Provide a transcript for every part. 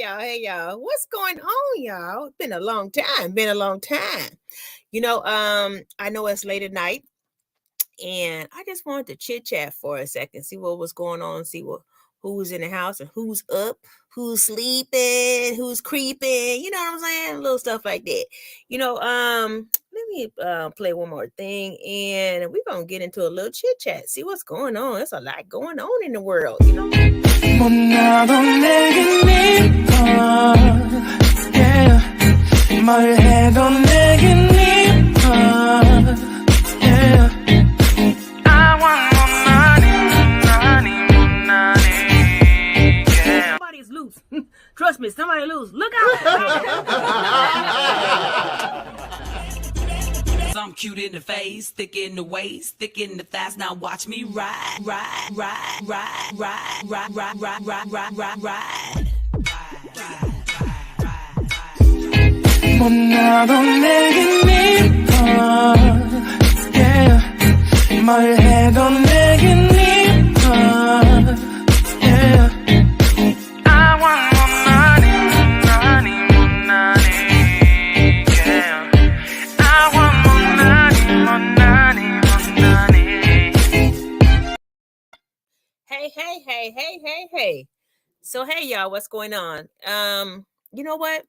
y'all. What's going on, y'all? Been a long time. Been a long time. I know it's late at night, and I just wanted to chit chat for a second, see what was going on, see who's in the house and who's up, who's sleeping, who's creeping. You know what I'm saying? Little stuff like that. Let me play one more thing, and we're gonna get into a little chit chat, see what's going on. There's a lot going on in the world, you know. Somebody's loose. Trust me, somebody loose. Look out. I'm cute in the face, thick in the waist, thick in the thighs. Now watch me ride. Hey. So hey y'all, what's going on? You know what?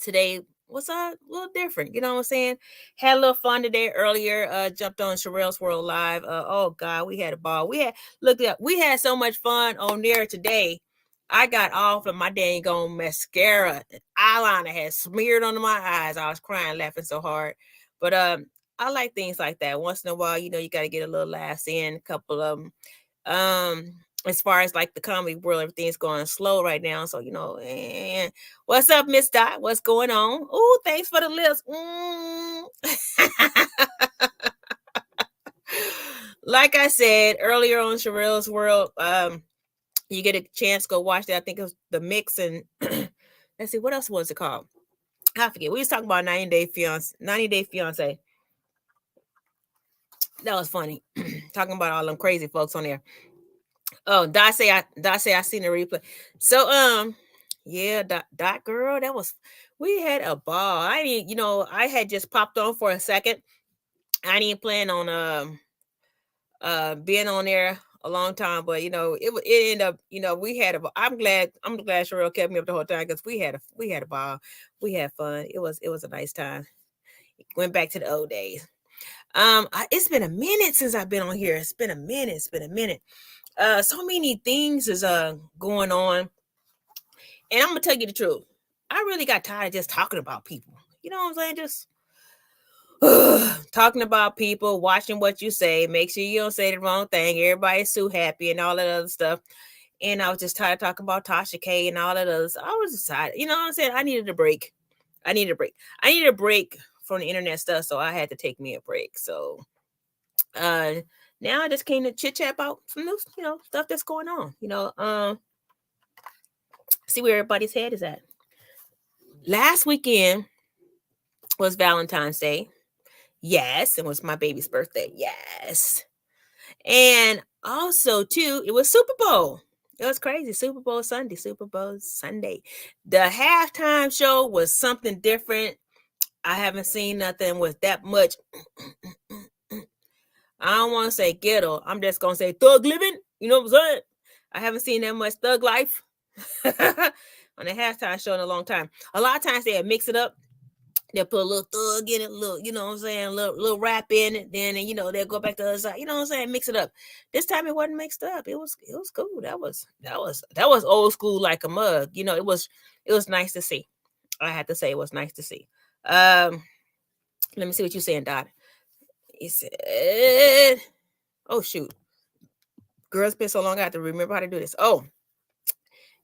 Today was a little different. You know what I'm saying? Had a little fun today earlier. Jumped on Sherelle's World Live. Oh God, we had a ball. We had so much fun on there today. I got off of my dang on mascara. Eyeliner had smeared under my eyes. I was crying, laughing so hard. But I like things like that. Once in a while, you gotta get a little laughs in, a couple of them. As far as like the comedy world, everything's going slow right now. So, and what's up, Miss Dot? What's going on? Oh, thanks for the lips. Like I said earlier on Sherelle's World, you get a chance, go watch that. I think it was the mix, and let's see, what else was it called? I forget. We was talking about 90 Day Fiance. That was funny. Talking about all them crazy folks on there. Oh, Dot say I seen the replay. So yeah, Dot girl, we had a ball. I had just popped on for a second. I didn't plan on being on there a long time, but it ended up, we had I'm glad Sherelle kept me up the whole time, because we had a ball. We had fun. It was a nice time. Went back to the old days. It's been a minute since I've been on here. It's been a minute. So many things is going on, and I'm gonna tell you the truth. I really got tired of just talking about people. You know what I'm saying? Just talking about people, watching what you say, make sure you don't say the wrong thing. Everybody's so happy and all that other stuff. And I was just tired of talking about Tasha K and all that others. I was decided, you know what I'm saying? I needed a break. I needed a break from the internet stuff, so I had to take me a break. So now I just came to chit chat about some new, stuff that's going on. See where everybody's head is at. Last weekend was Valentine's Day. Yes, it was my baby's birthday. Yes. And also, too, it was Super Bowl. It was crazy. Super Bowl Sunday. The halftime show was something different. I haven't seen nothing with that much. I don't want to say ghetto. I'm just going to say thug living. You know what I'm saying? I haven't seen that much thug life on the halftime show in a long time. A lot of times they mix it up. They'll put a little thug in it, little, you know what I'm saying, little rap in it. Then, they'll go back to the other side. You know what I'm saying? Mix it up. This time it wasn't mixed up. It was cool. That was old school like a mug. It was nice to see. I had to say it was nice to see. Let me see what you're saying, Dot. He said, oh, shoot. Girl, it's been so long, I have to remember how to do this. Oh,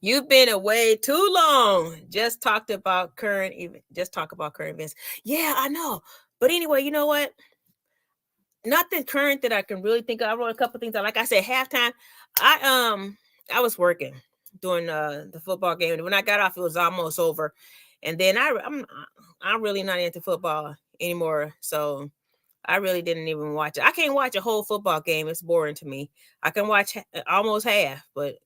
you've been away too long. Just talk about current events. Yeah, I know. But anyway, you know what? Nothing current that I can really think of. I wrote a couple things. Like I said, halftime, I was working during the football game. When I got off, it was almost over. And then I'm really not into football anymore. So I really didn't even watch it. I can't watch a whole football game. It's boring to me. I can watch almost half, but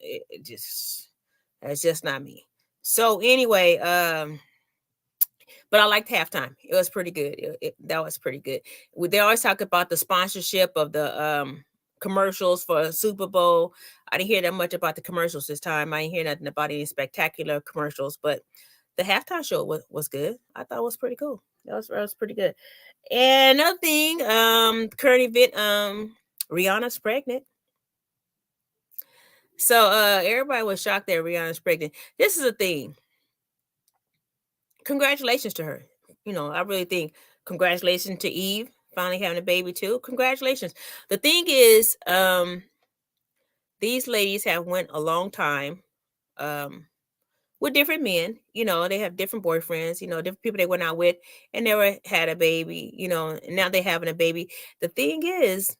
that's just not me. So anyway, but I liked halftime. It was pretty good. That was pretty good. They always talk about the sponsorship of the commercials for Super Bowl. I didn't hear that much about the commercials this time. I didn't hear nothing about any spectacular commercials, but the halftime show was good. I thought it was pretty cool. That was pretty good. And another thing, current event, Rihanna's pregnant. So everybody was shocked that Rihanna's pregnant. This is a thing. Congratulations to her. I really think congratulations to Eve finally having a baby too. Congratulations. The thing is, these ladies have went a long time um with different men. They have different boyfriends, different people they went out with and never had a baby, and now they're having a baby. The thing is,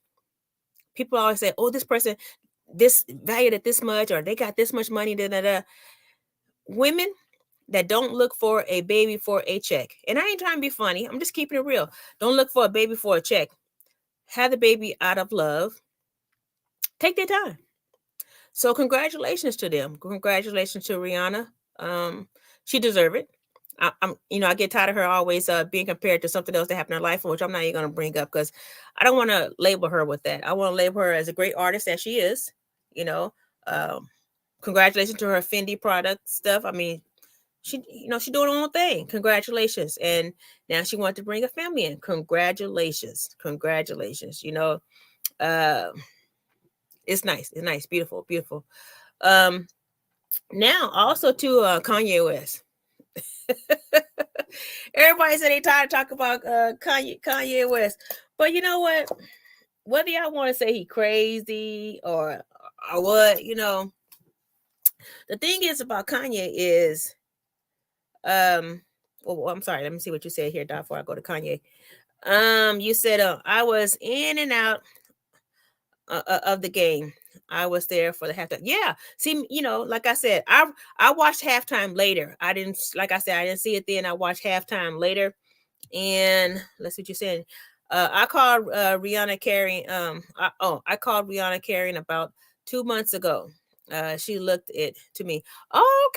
people always say, oh, this person, this valued at this much, or they got this much money, da, da, da. Women that don't look for a baby for a check. And I ain't trying to be funny. I'm just keeping it real. Don't look for a baby for a check. Have the baby out of love. Take their time. So congratulations to them. Congratulations to Rihanna. She deserved it. I get tired of her always being compared to something else that happened in her life, which I'm not even going to bring up because I don't want to label her with that. I want to label her as a great artist that she is. You know, um, Congratulations to her Fendi product stuff. I mean, she doing her own thing. Congratulations. And now she wants to bring a family in. Congratulations. Uh it's nice. It's nice. Beautiful. Beautiful. Um Now also to Kanye West. Everybody said they tired of talking about Kanye West. But you know what? Whether y'all want to say he crazy or what, the thing is about Kanye is well, I'm sorry. Let me see what you said here, Doc, before I go to Kanye. You said I was in and out of the game. I was there for the halftime. Yeah. See, like I said, I watched halftime later. I didn't, like I said, I didn't see it then. I watched halftime later. And let's see what you're saying. I called Rihanna Carey. I called Rihanna Carey about 2 months ago. She looked it to me. Oh,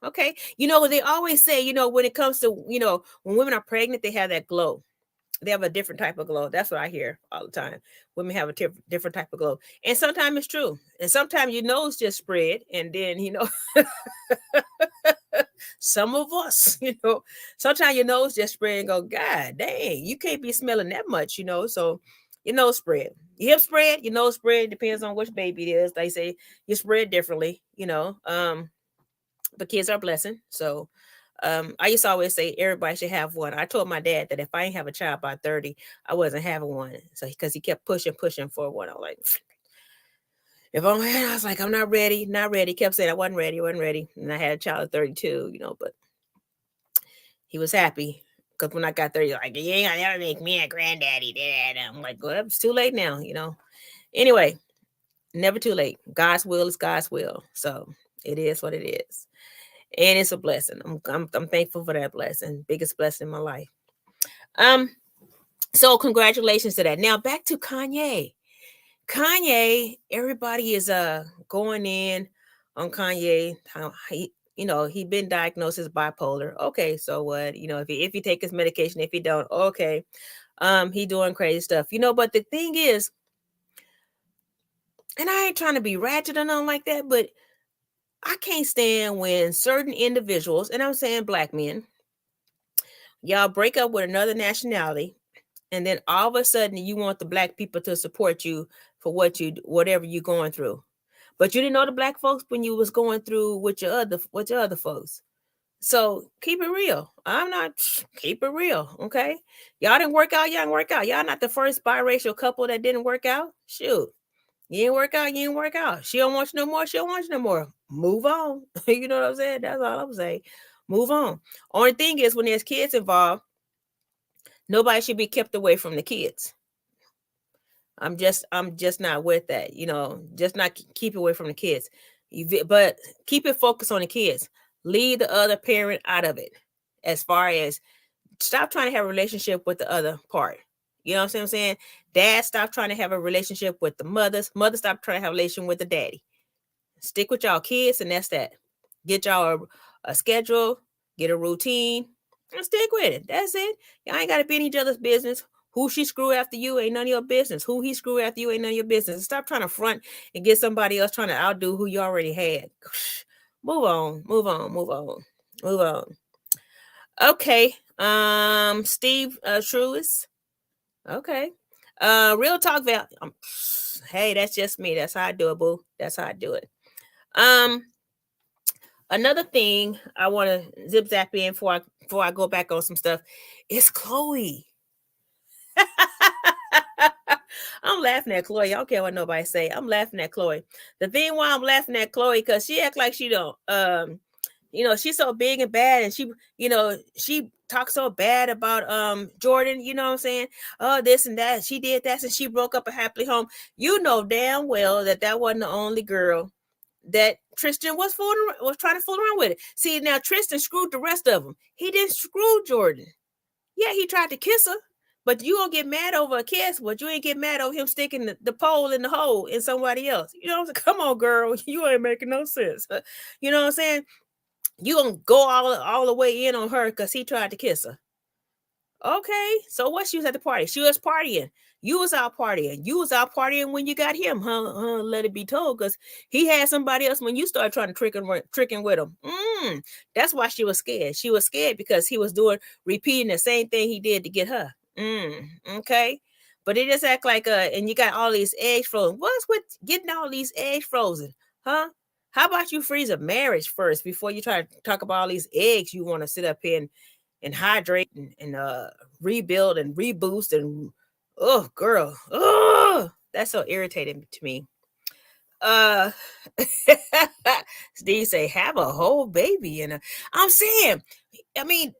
okay. They always say, when it comes to, when women are pregnant, they have that glow. They have a different type of glow. That's what I hear all the time. Women have a different type of glow. And sometimes it's true. And sometimes your nose just spread. And then, some of us, sometimes your nose just spread and go, God dang, you can't be smelling that much, So your nose spread. Your hip spread, your nose spread, depends on which baby it is. They say you spread differently, but kids are a blessing. So I used to always say everybody should have one. I told my dad that if I ain't have a child by 30, I wasn't having one. So because he kept pushing for one. I was like, if I'm I was like, I'm not ready, not ready. He kept saying I wasn't ready. And I had a child at 32, but he was happy. Because when I got 30, like, you ain't gonna never make me a granddaddy. Dad. I'm like, well, it's too late now, Anyway, never too late. God's will is God's will. So it is what it is. And it's a blessing. I'm thankful for that blessing. Biggest blessing in my life. So congratulations to that. Now back to Kanye. Kanye, everybody is going in on Kanye. How he been diagnosed as bipolar. Okay, so what? If he take his medication, if he don't, okay. He doing crazy stuff. But the thing is, and I ain't trying to be ratchet or nothing like that, but I can't stand when certain individuals, and I'm saying black men, y'all break up with another nationality, and then all of a sudden you want the black people to support you for whatever you're going through. But you didn't know the black folks when you was going through with your other folks. So keep it real. Keep it real. Okay. Y'all didn't work out, y'all didn't work out. Y'all not the first biracial couple that didn't work out. Shoot. You didn't work out, you didn't work out. She don't want you no more, she don't want you no more. Move on. You know what I'm saying? That's all I'm saying. Move on. Only thing is when there's kids involved, nobody should be kept away from the kids. I'm just not with that, just not keep away from the kids. But keep it focused on the kids. Leave the other parent out of it. As far as stop trying to have a relationship with the other part. You know what I'm saying? Dad, stop trying to have a relationship with the mothers. Mother, stop trying to have a relationship with the daddy. Stick with y'all kids, and that's that. Get y'all a schedule, get a routine, and stick with it. That's it. Y'all ain't got to be in each other's business. Who she screw after you ain't none of your business. Who he screw after you ain't none of your business. Stop trying to front and get somebody else trying to outdo who you already had. Move on, move on, move on, move on. Okay. Steve Truist. Okay. Real talk Val. Hey, that's just me. That's how I do it, boo. That's how I do it. Um, Another thing I want to zip zap in before I go back on some stuff is Chloe. I'm laughing at Chloe. I don't care what nobody say. I'm laughing at Chloe. The thing why I'm laughing at Chloe because she act like she don't. She's so big and bad, and she talks so bad about Jordan. You know what I'm saying? Oh, this and that. She did that, and she broke up a happily home. You know damn well that wasn't the only girl that Tristan was trying to fool around with it. See, now Tristan screwed the rest of them. He didn't screw Jordan. Yeah, he tried to kiss her, but you gonna get mad over a kiss, but you ain't get mad over him sticking the pole in the hole in somebody else. You know what I'm saying? Come on, girl, you ain't making no sense. You know what I'm saying? You gonna go all the way in on her because he tried to kiss her. Okay, so what? She was at the party. She was partying. You was out partying. You was out partying when you got him, huh? Let it be told, because he had somebody else when you started trying to tricking with him. That's why she was scared. She was scared because he was repeating the same thing he did to get her. Okay, but it just act like and you got all these eggs frozen. What's with getting all these eggs frozen, huh? How about you freeze a marriage first before you try to talk about all these eggs you want to sit up here and hydrate and rebuild and reboost and oh girl, oh that's so irritating to me. uh Steve say have a whole baby and I'm saying, I mean,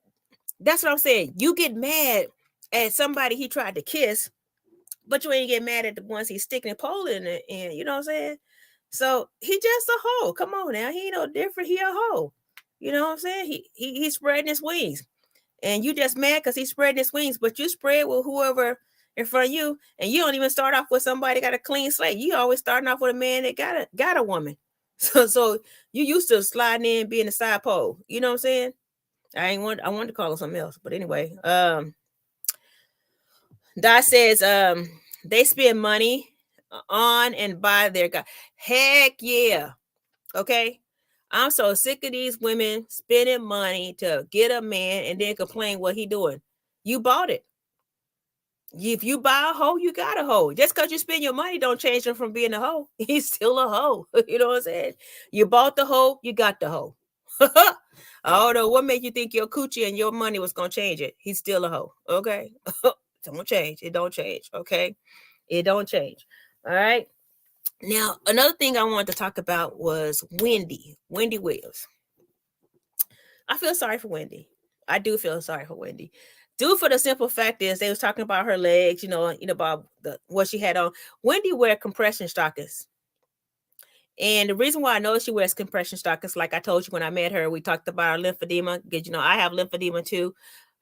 that's what I'm saying. You get mad at somebody he tried to kiss, but you ain't get mad at the ones he's sticking a pole in it, and you know what I'm saying. So he just a hoe. Come on now, he ain't no different. He a hoe. You know what I'm saying. He's spreading his wings, and you just mad because he's spreading his wings, but you spread with whoever in front of you, and you don't even start off with somebody that got a clean slate. You always starting off with a man that got a woman. So you used to sliding in being a side pole. You know what I'm saying? I wanted to call him something else, but anyway. Dot says they spend money on and buy their guy. Heck yeah. Okay. I'm so sick of these women spending money to get a man and then complain what he doing. You bought it. If you buy a hoe, you got a hoe. Just because you spend your money don't change him from being a hoe. He's still a hoe. You know what I'm saying? You bought the hoe, you got the hoe. I don't know what made you think your coochie and your money was gonna change it. He's still a hoe. Okay. Don't change. It don't change. Okay. It don't change. All right. Now, another thing I wanted to talk about was Wendy Williams. I feel sorry for Wendy. I do feel sorry for Wendy. Due for the simple fact is they was talking about her legs, about what she had on. Wendy wear compression stockings. And the reason why I know she wears compression stockings, like I told you when I met her, we talked about her lymphedema. Because I have lymphedema too.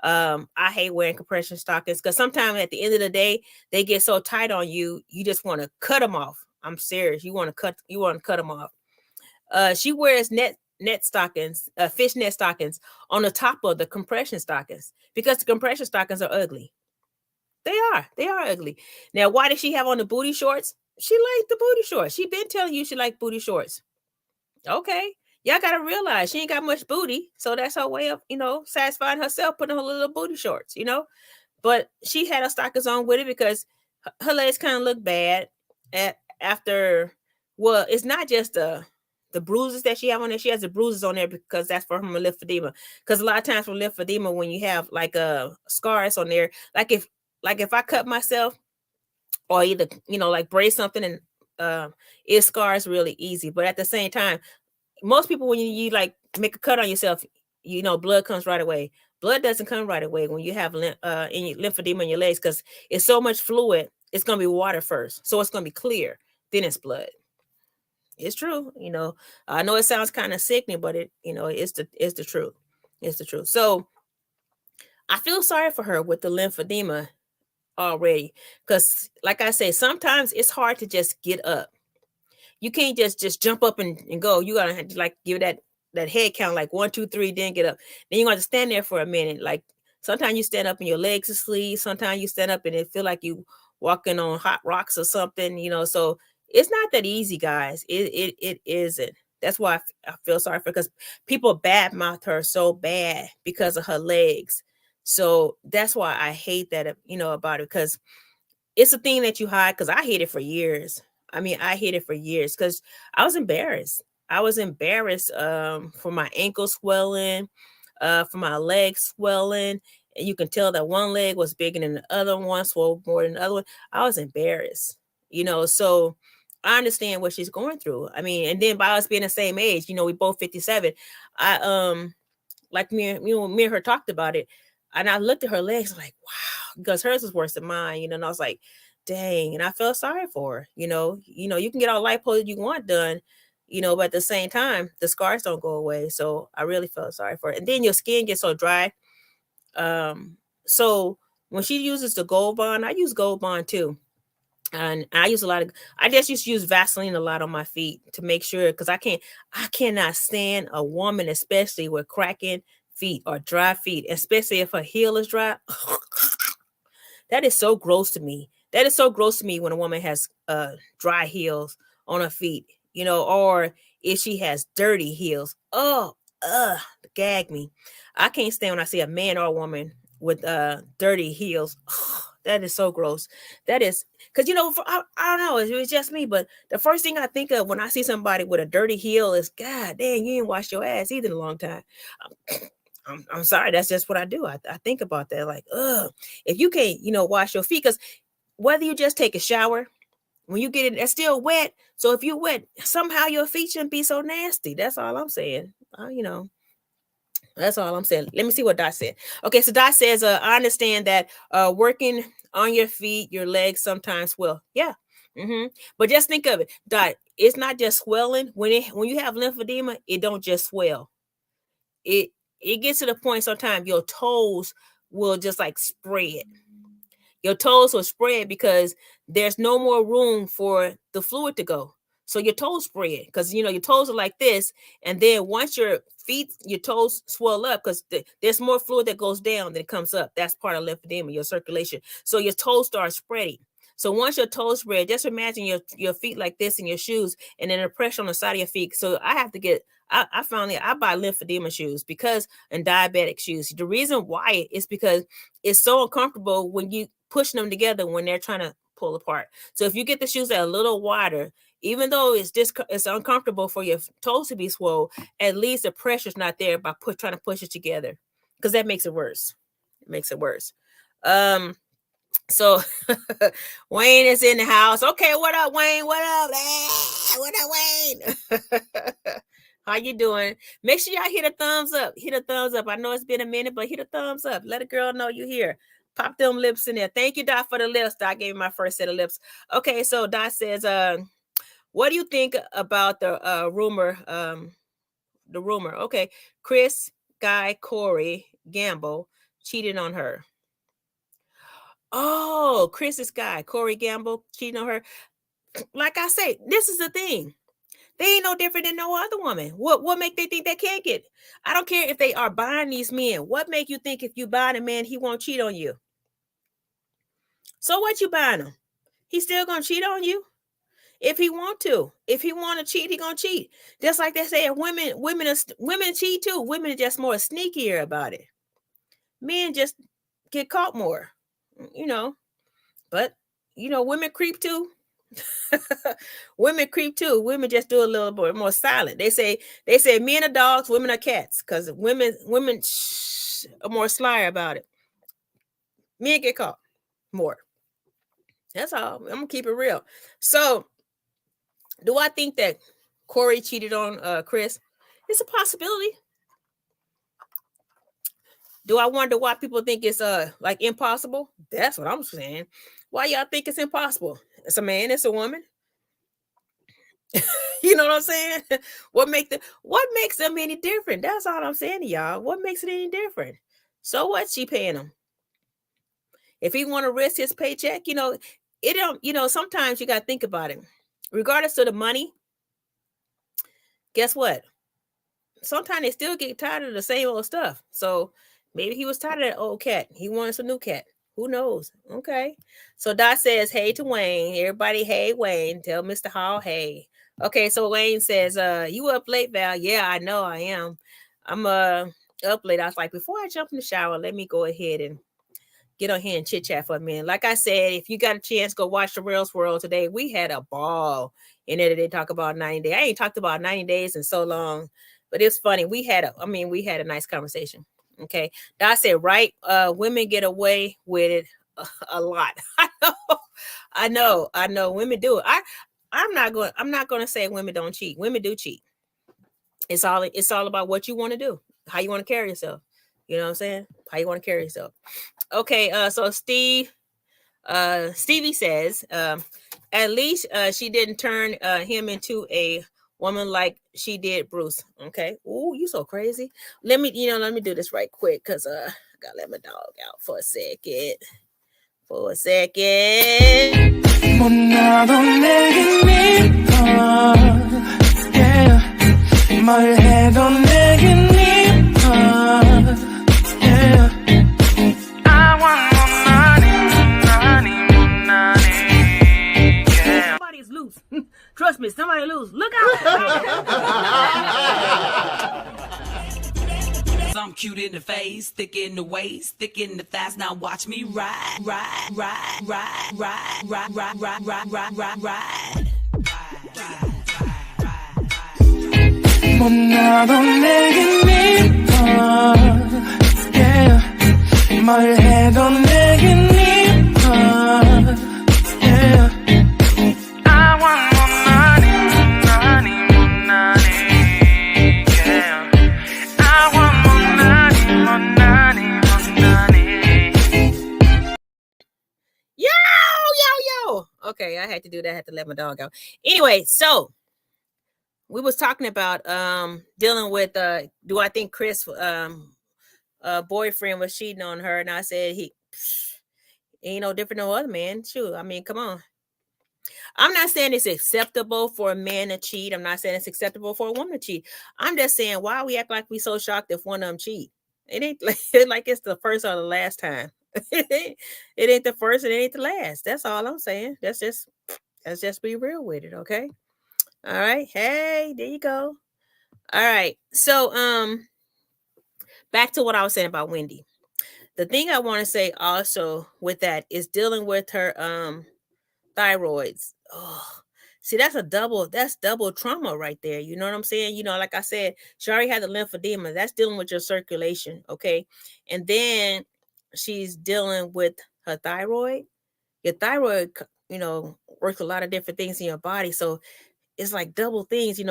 I hate wearing compression stockings because sometimes at the end of the day, they get so tight on you, you just want to cut them off. I'm serious. You want to cut them off. She wears net stockings, fishnet stockings on the top of the compression stockings because the compression stockings are ugly. They are ugly. Now, why did she have on the booty shorts? She liked the booty shorts. She been telling you she liked booty shorts. Okay. Y'all gotta realize she ain't got much booty, so that's her way of, satisfying herself, putting her little booty shorts. But she had her stockings on with it because her legs kind of look bad after. Well, it's not just the bruises that she have on there. She has the bruises on there because that's for her lymphedema. Because a lot of times for lymphedema, when you have like scars on there, like if I cut myself or either like brace something and it scars really easy. But at the same time, most people when you like make a cut on yourself, blood comes right away. Blood doesn't come right away when you have lymphedema in your legs because it's so much fluid. It's gonna be water first, so it's gonna be clear. Then it's blood. It's true. I know it sounds kind of sickening, but it's the truth. It's the truth. So I feel sorry for her with the lymphedema already because, like I say, sometimes it's hard to just get up. You can't just jump up and go. You gotta have to like give that that head count, like 1, 2, 3, then get up. Then you're going to stand there for a minute. Like sometimes you stand up and your legs are asleep. Sometimes you stand up and it feel like you walking on hot rocks or something, So it's not that easy, guys. It isn't. That's why I feel sorry for, because people badmouth her so bad because of her legs. So that's why I hate that, about it, because it's a thing that you hide. Because I hid it for years. I mean, I hid it for years because I was embarrassed. I was embarrassed for my ankle swelling, for my legs swelling. And you can tell that one leg was bigger than the other one, swelled more than the other one. I was embarrassed, so I understand what she's going through. I mean, and then by us being the same age, we both 57. I like me and her talked about it, and I looked at her legs like, wow, because hers was worse than mine, and I was like, dang, and I felt sorry for her. You can get all lipo you want done, but at the same time, the scars don't go away. So I really felt sorry for her. And then your skin gets so dry. So when she uses the Gold Bond, I use Gold Bond too. And I just used to use Vaseline a lot on my feet to make sure, because I cannot stand a woman, especially with cracking feet or dry feet, especially if her heel is dry. That is so gross to me. That is so gross to me when a woman has dry heels on her feet, or if she has dirty heels. Oh, gag me. I can't stand when I see a man or a woman with dirty heels. That is so gross. That is because I don't know. It's just me, but the first thing I think of when I see somebody with a dirty heel is, God dang, you ain't washed your ass either in a long time. I'm sorry. That's just what I do. I think about that. Like, if you can't, wash your feet, because whether you just take a shower, when you get it, it's still wet. So if you're wet, somehow your feet shouldn't be so nasty. That's all I'm saying. That's all I'm saying. Let me see what Dot said. Okay, so Dot says, I understand that working on your feet, your legs sometimes swell. Yeah. But just think of it, Dot. It's not just swelling. When you have lymphedema, it don't just swell. It it gets to the point sometimes your toes will just like spread. Your toes will spread because there's no more room for the fluid to go. So your toes spread because your toes are like this, and then once your toes swell up because there's more fluid that goes down than it comes up. That's part of lymphedema, your circulation. So your toes start spreading. So once your toes spread, just imagine your feet like this in your shoes, and then the pressure on the side of your feet. So I have to get. I finally I buy lymphedema shoes and diabetic shoes. The reason why is because it's so uncomfortable when you pushing them together when they're trying to pull apart. So if you get the shoes that are a little wider, even though it's uncomfortable for your toes to be swole, at least the pressure's not there by trying to push it together, because that makes it worse. It makes it worse. So Wayne is in the house. Okay, what up, Wayne? What up? What up, Wayne? How you doing? Make sure y'all hit a thumbs up. Hit a thumbs up. I know it's been a minute, but hit a thumbs up. Let a girl know you here. Pop them lips in there. Thank you, Dot, for the lips. Dot gave me my first set of lips. Okay, so Dot says, what do you think about the rumor? The rumor. Okay, Chris, Guy, Corey, Gamble cheated on her. Oh, Chris's guy, Corey Gamble, cheating on her. Like I say, this is the thing. They ain't no different than no other woman. What make they think they can't get? I don't care if they are buying these men. What make you think if you buy a man, he won't cheat on you? So what you buying him? He's still gonna cheat on you if he want to. If he want to cheat, he gonna cheat. Just like they say, women cheat too. Women are just more sneakier about it. Men just get caught more, you know. But women creep too. Women creep too. Women just do a little bit more silent. They say men are dogs, women are cats, because women are more sly about it. Men get caught more. That's all. I'm gonna keep it real. So, do I think that Corey cheated on Chris? It's a possibility. Do I wonder why people think it's like impossible? That's what I'm saying. Why y'all think it's impossible? It's a man, it's a woman. You know what I'm saying? What makes them any different? That's all I'm saying to y'all. What makes it any different? So what she paying him? If he want to risk his paycheck, it don't, sometimes you got to think about it. Regardless of the money, guess what? sometimes they still get tired of the same old stuff. So maybe he was tired of that old cat. He wanted some new cat. Who knows? Okay. So Dot says, hey to Wayne. Everybody, hey Wayne. Tell Mr. Hall, hey. Okay, so Wayne says, you up late, Val? Yeah, I know I am. I'm up late. I was like, before I jump in the shower, let me go ahead and get on here and chit chat for a minute. Like I said, if you got a chance, go watch the Real World today. We had a ball in there. They talk about 90 days. I ain't talked about 90 days in so long, but it's funny. We had a nice conversation. Okay. Dot said, right. Women get away with it a lot. I know. Women do it. I'm not going to say women don't cheat. Women do cheat. It's all about what you want to do, how you want to carry yourself. You know what I'm saying? How you want to carry yourself. Okay, so Stevie says, at least she didn't turn him into a woman like she did Bruce. Okay. Ooh, you so crazy. Let me do this right quick because I gotta let my dog out for a second. Somebody's loose. Trust me, somebody loose. Look out. Some cute in the face, thick in the waist, thick in the thighs. Now watch me ride. 못나도 내겐 미워 yeah. 뭘 해도 내겐 미워 yeah. I want more money yeah. I want more money Yo. Okay, I had to do that. I had to let my dog out. Anyway, so we was talking about dealing with do I think Chris boyfriend was cheating on her, and I said he ain't no different than no other man. Shoot, I mean, come on. I'm not saying it's acceptable for a man to cheat. I'm not saying it's acceptable for a woman to cheat. I'm just saying, why we act like we so shocked if one of them cheat? It ain't like it's the first or the last time. It ain't the first and it ain't the last. That's all I'm saying. Let's just be real with it, okay? All right. Hey, there you go. All right. So back to what I was saying about Wendy. The thing I want to say also with that is dealing with her thyroids. Oh, see, that's double trauma right there. You know what I'm saying? You know, like I said, she already had the lymphedema. That's dealing with your circulation, okay? And then she's dealing with her thyroid. Your thyroid, works a lot of different things in your body. So it's like double things, you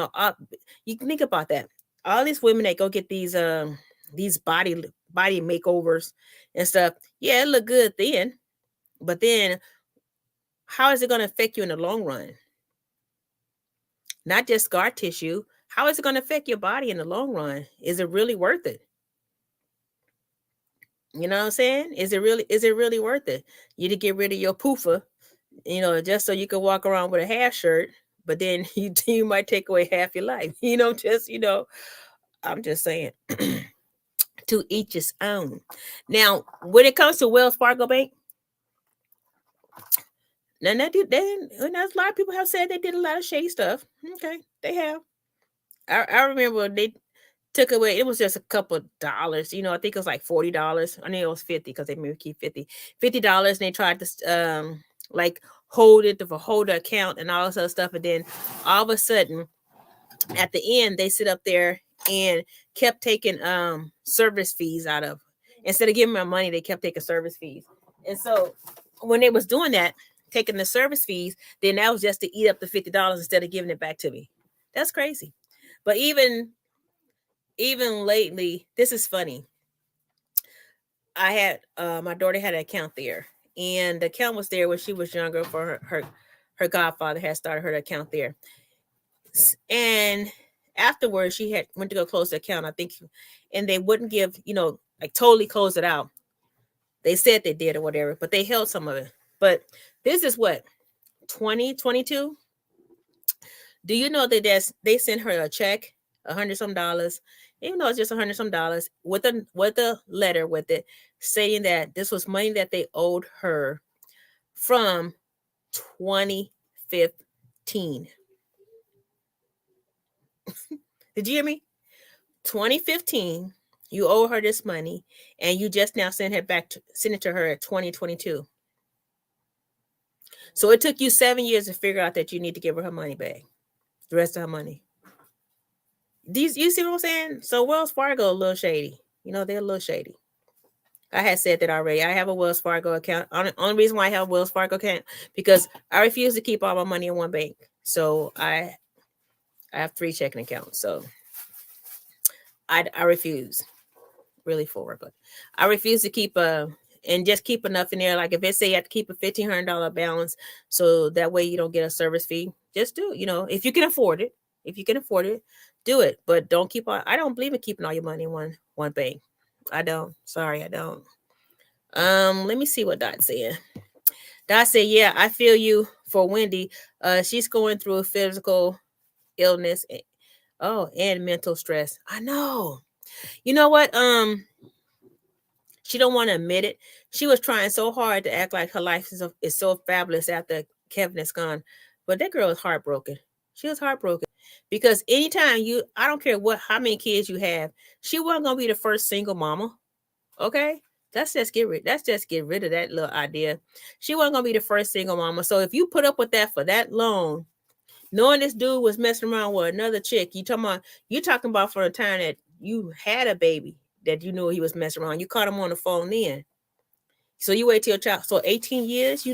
can think about that. All these women that go get these body makeovers and stuff, yeah, it look good then, but then how is it going to affect you in the long run? Not just scar tissue. How is it going to affect your body in the long run? Is it really worth it? You know what I'm saying? Is it really worth it? You to get rid of your poofa, just so you can walk around with a half shirt, but then you might take away half your life. I'm just saying. To each his own. Now, when it comes to Wells Fargo Bank, now a lot of people have said they did a lot of shady stuff. Okay, they have. I remember they took away, it was just a couple dollars, I think it was like $40. I know it was 50 because they made me keep $50, and they tried to like hold the account and all this other stuff, and then all of a sudden at the end they sit up there and kept taking service fees out of, instead of giving my money, they kept taking service fees. And so when they was doing that, taking the service fees, then that was just to eat up the $50 instead of giving it back to me. That's crazy. But even lately, this is funny. I had my daughter had an account there, and the account was there when she was younger for her godfather had started her account there. And afterwards, she had went to go close the account, I think, and they wouldn't give, like totally close it out. They said they did or whatever, but they held some of it. But this is what, 2022? Do you know that they sent her a check $100 some, even though it's just $100 some, with a letter with it saying that this was money that they owed her from 2015. Did you hear me? 2015. You owe her this money, and you just now send it to her at 2022. So it took you 7 years to figure out that you need to give her money back, the rest of her money. You see what I'm saying? So Wells Fargo a little shady. They're a little shady. I had said that already. I have a Wells Fargo account. Only reason why I have a Wells Fargo account because I refuse to keep all my money in one bank. So I have 3 checking accounts. So I refuse. Really forward, but I refuse to keep and just keep enough in there. Like if it say you have to keep a $1,500 balance, so that way you don't get a service fee. Just do it. If you can afford it. If you can afford it, do it. But don't keep on. I don't believe in keeping all your money in one bank. I don't. Sorry, I don't. Let me see what Dot said. Dot said, yeah, I feel you for Wendy. She's going through a physical illness and mental stress. I know. You know what? She don't want to admit it. She was trying so hard to act like her life is so fabulous after Kevin is gone. But that girl is heartbroken. She was heartbroken. Because anytime I don't care how many kids you have, she wasn't gonna be the first single mama. Okay? Let's just get rid of that little idea. She wasn't gonna be the first single mama. So if you put up with that for that long, knowing this dude was messing around with another chick, you talking about for the time that you had a baby that you knew he was messing around. You caught him on the phone then. So you wait till your child. So 18 years,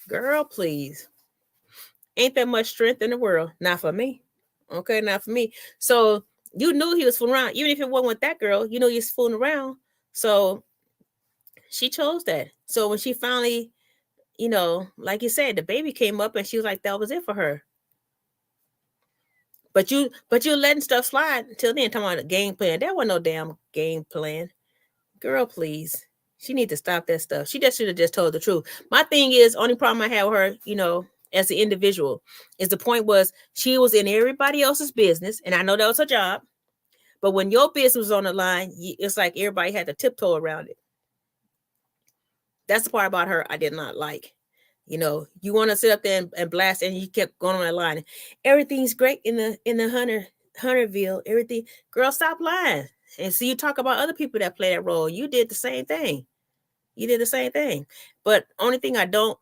girl, please. Ain't that much strength in the world. Not for me. Okay, not for me. So you knew he was fooling around. Even if it wasn't with that girl, you know he was fooling around. So she chose that. So when she finally, like you said, the baby came up and she was like, that was it for her. But you're letting stuff slide until then. Talking about a game plan. There wasn't no damn game plan. Girl, please. She need to stop that stuff. She just should have just told the truth. My thing is, only problem I have with her, as an individual, is the point was she was in everybody else's business, and I know that was her job. But when your business was on the line, it's like everybody had to tiptoe around it. That's the part about her I did not like. You want to sit up there and blast, and you kept going on that line. Everything's great in the Hunterville. Everything, girl, stop lying. And so you talk about other people that play that role. You did the same thing. But only thing I don't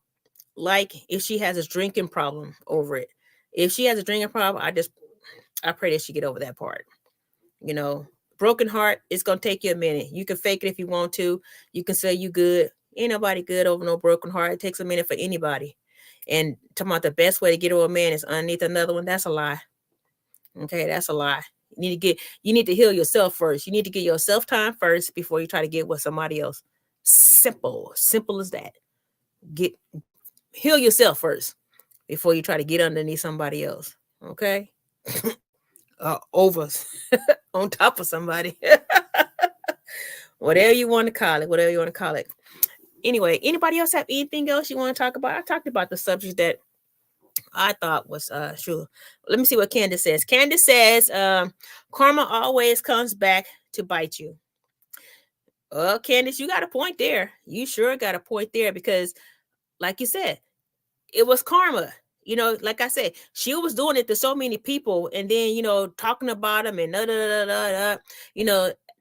like if she has a drinking problem over it. If she has a drinking problem, I pray that she get over that part. Broken heart, it's gonna take you a minute. You can fake it if you want to. You can say you good. Ain't nobody good over no broken heart. It takes a minute for anybody. And talking about the best way to get over a man is underneath another one. That's a lie. Okay, that's a lie. You need to heal yourself first. You need to get yourself time first before you try to get with somebody else. Simple as that. Heal yourself first before you try to get underneath somebody else. Okay, over on top of somebody. Whatever you want to call it. Anyway, anybody else have anything else you want to talk about? I talked about the subject that I thought was true. Let me see what Candace says. Candace says, karma always comes back to bite you. Candace, you got a point there. You sure got a point there because, like you said, it was karma. Like I said, she was doing it to so many people, and then talking about them and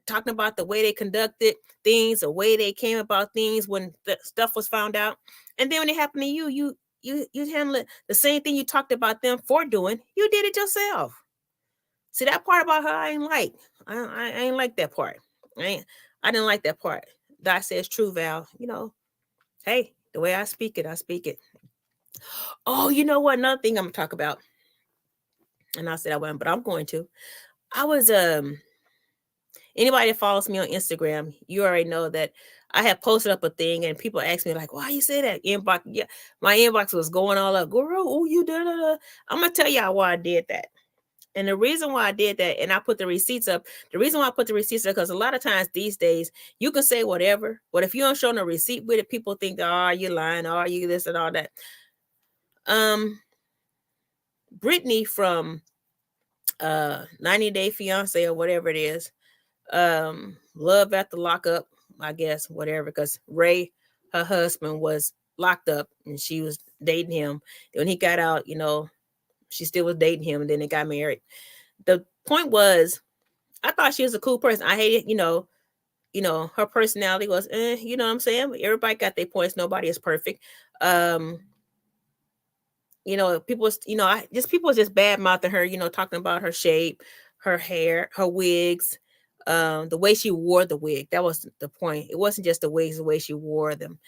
talking about the way they conducted things, the way they came about things when the stuff was found out, and then when it happened to you handle it the same thing you talked about them for doing. You did it yourself. See, that part about her, I ain't like. I ain't like that part. I didn't like that part. Dot says true, Val. Hey, the way I speak it, I speak it. Oh, you know what? Another thing I'm gonna talk about, and I said I wasn't, but I'm going to. I was anybody that follows me on Instagram, you already know that I have posted up a thing, and people ask me like, "Why you say that?" Inbox, yeah, my inbox was going all up. Girl, oh, you da da da. I'm gonna tell y'all why I did that. And the reason why I did that, and I put the receipts up, the reason why I put the receipts up, because a lot of times these days, you can say whatever, but if you don't show no receipt with it, people think, oh, you're lying, oh, you this and all that. Brittany from 90-day fiance or whatever it is. Love at the lockup, I guess, whatever, because Ray, her husband, was locked up and she was dating him. When he got out, she still was dating him, and then they got married. The point was, I thought she was a cool person. I hated, her personality was, you know what I'm saying? Everybody got their points. Nobody is perfect. Um, people, people was just bad mouthing her, talking about her shape, her hair, her wigs, the way she wore the wig. That was the point. It wasn't just the wigs, the way she wore them,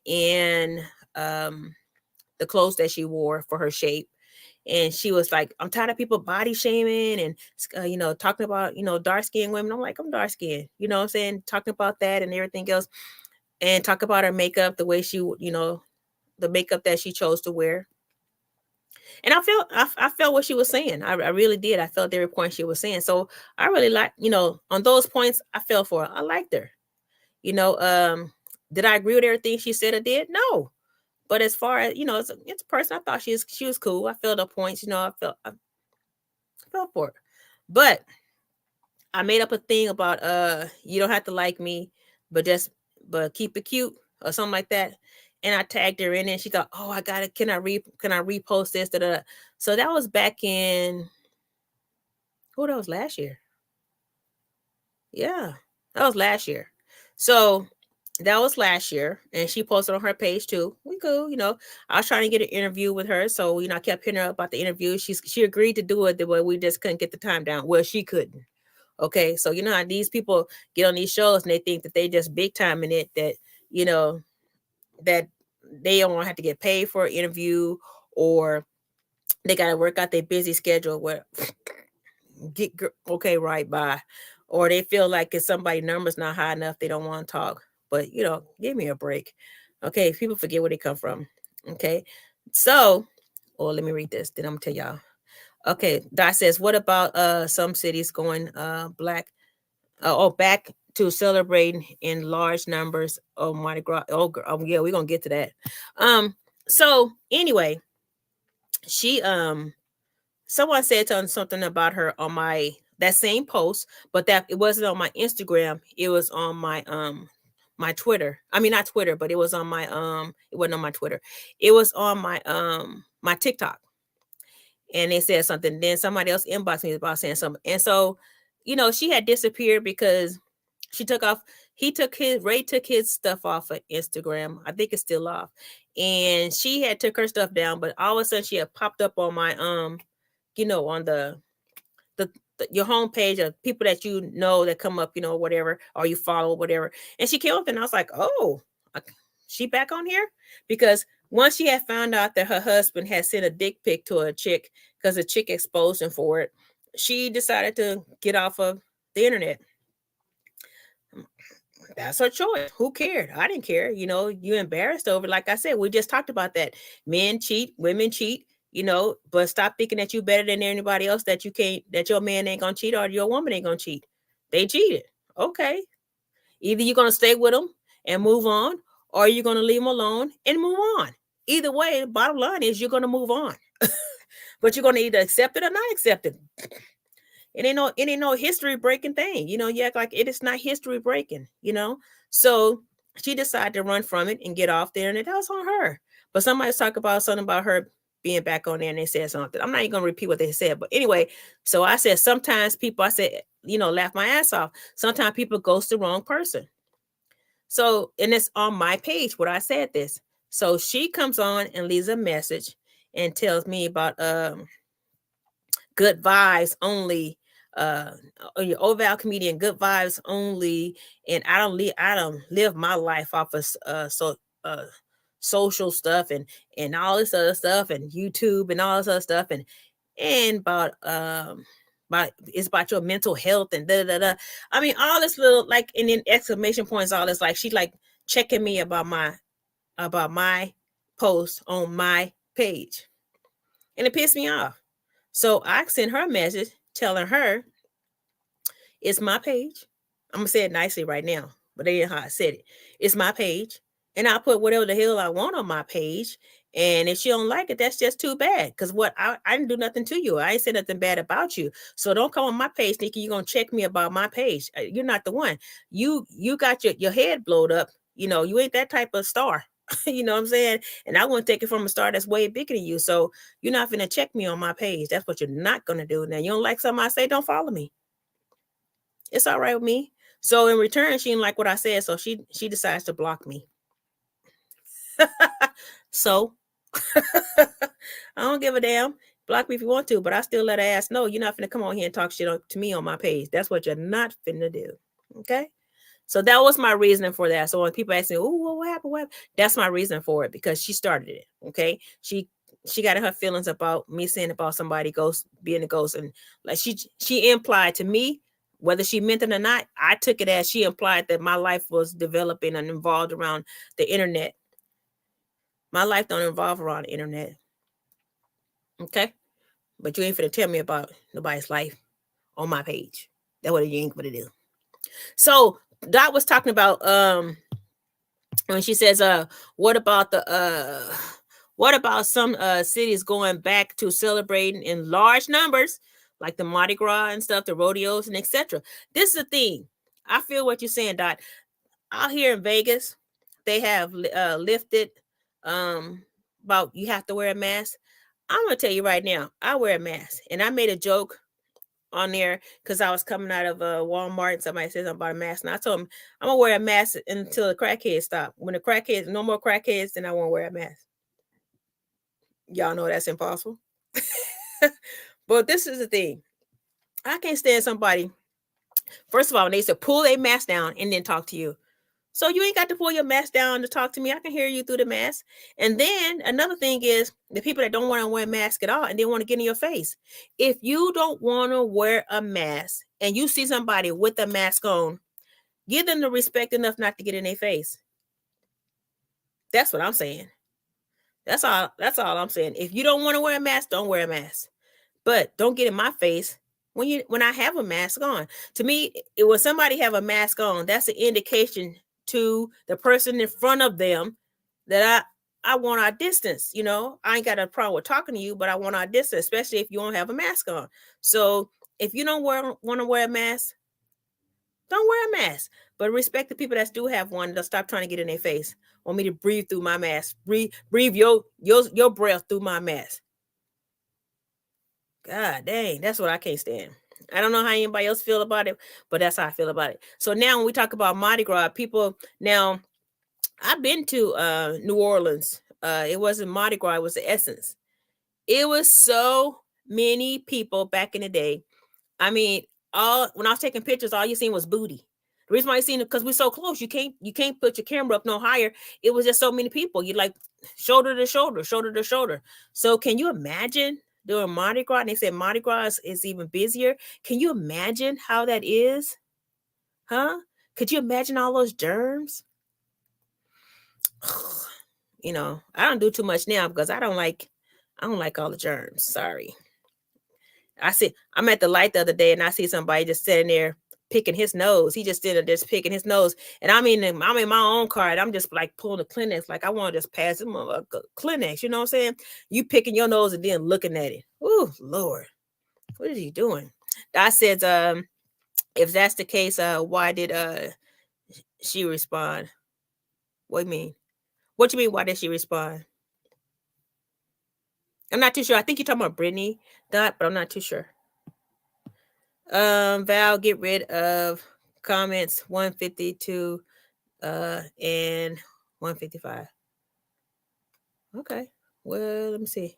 and the clothes that she wore for her shape. And she was like, I'm tired of people body shaming and, talking about, dark skinned women. I'm like, I'm dark skinned, you know what I'm saying? Talking about that and everything else. And talk about her makeup, the way she, the makeup that she chose to wear. And I felt what she was saying. I really did. I felt every point she was saying. So I really like, on those points, I fell for her. I liked her. Did I agree with everything she said or did? No. But as far as, it's a person, I thought she was cool. I felt her points, I felt for her. But I made up a thing about you don't have to like me, but keep it cute or something like that. And I tagged her in, and she thought, "Oh, I got it. Can I repost this?" Da, da, da. So that was back in, that was last year. Yeah, that was last year. So that was last year, and she posted on her page too. We cool, I was trying to get an interview with her, so I kept hitting her up about the interview. She agreed to do it, but we just couldn't get the time down. Well, she couldn't. Okay, so how these people get on these shows and they think that they just big time in it, that that they don't have to get paid for an interview, or they got to work out their busy schedule where okay, right, bye. Or they feel like if somebody numbers not high enough, they don't want to talk. But give me a break. Okay, people forget where they come from. Okay, so, let me read this, then I'm gonna tell y'all. Okay, Dot says, what about some cities going back to celebrating in large numbers? Oh my god! Yeah, we're gonna get to that. So anyway, she someone said something about her on that same post, but that it wasn't on my Instagram. It was on my Twitter. I mean, not Twitter, but it was on my it wasn't on my Twitter. It was on my TikTok. And they said something. Then somebody else inboxed me about saying something. And so, she had disappeared because she took off. Ray took his stuff off of Instagram. I think it's still off. And she had took her stuff down, but all of a sudden she had popped up on my on the your homepage of people that that come up, whatever, or you follow, whatever. And she came up, and I was like, oh, she back on here? Because once she had found out that her husband had sent a dick pic to a chick because the chick exposed him for it, she decided to get off of the internet. That's her choice. Who cared? I didn't care. You embarrassed over, like I said, we just talked about that. Men cheat, women cheat, but stop thinking that you better than anybody else, that your man ain't gonna cheat or your woman ain't gonna cheat. They cheated. Okay. Either you're gonna stay with them and move on, or you're gonna leave them alone and move on. Either way, the bottom line is you're gonna move on. But you're gonna either accept it or not accept it. It ain't no history breaking thing. You act like it is not history breaking, So she decided to run from it and get off there, and that was on her. But somebody's talking about something about her being back on there, and they said something. I'm not even gonna repeat what they said, but anyway, so I said sometimes people, laugh my ass off. Sometimes people ghost the wrong person. So, and it's on my page where I said this. So she comes on and leaves a message and tells me about good vibes only. Your Oh Val Comedian, good vibes only. And I don't live my life off of social stuff and all this other stuff and YouTube and all this other stuff and about it's about your mental health and da da da. I mean, all this little, like, and then exclamation points, all this, like, she's like checking me about my post on my page, and it pissed me off. So I sent her a message telling her it's my page. I'm gonna say it nicely right now, but they didn't know how I said it. It's my page. and I'll put whatever the hell I want on my page. And if she don't like it, that's just too bad. Because what I didn't do nothing to you. I ain't said nothing bad about you. So don't come on my page thinking you're gonna check me about my page. You're not the one. You got your head blowed up. You know, you ain't that type of star. You know what I'm saying? And I wouldn't take it from a star that's way bigger than you. So you're not gonna check me on my page. That's what you're not gonna do. Now you don't like something I say, don't follow me. It's all right with me. So in return, she didn't like what I said, so she decides to block me. So I don't give a damn. Block me if you want to, but I still let her ass know you're not finna come on here and talk shit to me on my page. That's what you're not finna do. Okay? So that was my reasoning for that. So when people ask me, "Oh, well, what happened? What happened?" That's my reason for it, because she started it. Okay? She got in her feelings about me saying about somebody ghost being a ghost, and like she implied to me, whether she meant it or not, I took it as she implied that my life was developing and involved around the internet. My life don't involve around the internet. Okay? But you ain't finna tell me about nobody's life on my page. That's what you ain't gonna do. So Dot was talking about when she says what about some cities going back to celebrating in large numbers, like the Mardi Gras and stuff, the rodeos and etc. This is the thing. I feel what you're saying, Dot. Out here in Vegas, they have lifted about you have to wear a mask. I'm gonna tell you right now, I wear a mask, and I made a joke on there because I was coming out of Walmart and somebody said something about a mask, and I told them I'm gonna wear a mask until the crackheads stop. When the crackheads, no more crackheads, then I won't wear a mask. Y'all know that's impossible. But this is the thing. I can't stand somebody. First of all, when they said pull a mask down and then talk to you. So you ain't got to pull your mask down to talk to me. I can hear you through the mask. And then another thing is the people that don't want to wear a mask at all and they want to get in your face. If you don't want to wear a mask and you see somebody with a mask on, give them the respect enough not to get in their face. That's what I'm saying. That's all I'm saying. If you don't want to wear a mask, don't wear a mask. But don't get in my face when I have a mask on. To me, when somebody have a mask on, that's an indication to the person in front of them that I want our distance. You know, I ain't got a problem with talking to you, but I want our distance, especially if you don't have a mask on. So if you don't want to wear a mask, don't wear a mask. But respect the people that do have one. They'll stop trying to get in their face. Want me to breathe through my mask. Breathe your breath through my mask. God dang, that's what I can't stand. I don't know how anybody else feel about it, but that's how I feel about it. So now when we talk about Mardi Gras, people now I've been to New Orleans. It wasn't Mardi Gras, it was the Essence. It was so many people back in the day. I mean, all when I was taking pictures, all you seen was booty. The reason why you seen it because we're so close, you can't put your camera up no higher. It was just so many people. You like shoulder to shoulder, shoulder to shoulder. So can you imagine doing Mardi Gras? And they said Mardi Gras is even busier. Can you imagine how that is? Huh? Could you imagine all those germs? You know, I don't do too much now because I don't like all the germs. Sorry. I'm at the light the other day and I see somebody just sitting there picking his nose. He just did just picking his nose. And I'm in my own car and I'm just like pulling the Kleenex. Like I want to just pass him a Kleenex. You know what I'm saying? You picking your nose and then looking at it. Ooh, Lord. What is he doing? I said, if that's the case, why did she respond? What do you mean? What do you mean? Why did she respond? I'm not too sure. I think you're talking about Brittany, Dot, but I'm not too sure. Val, get rid of comments 152 and 155. Okay. Well, let me see.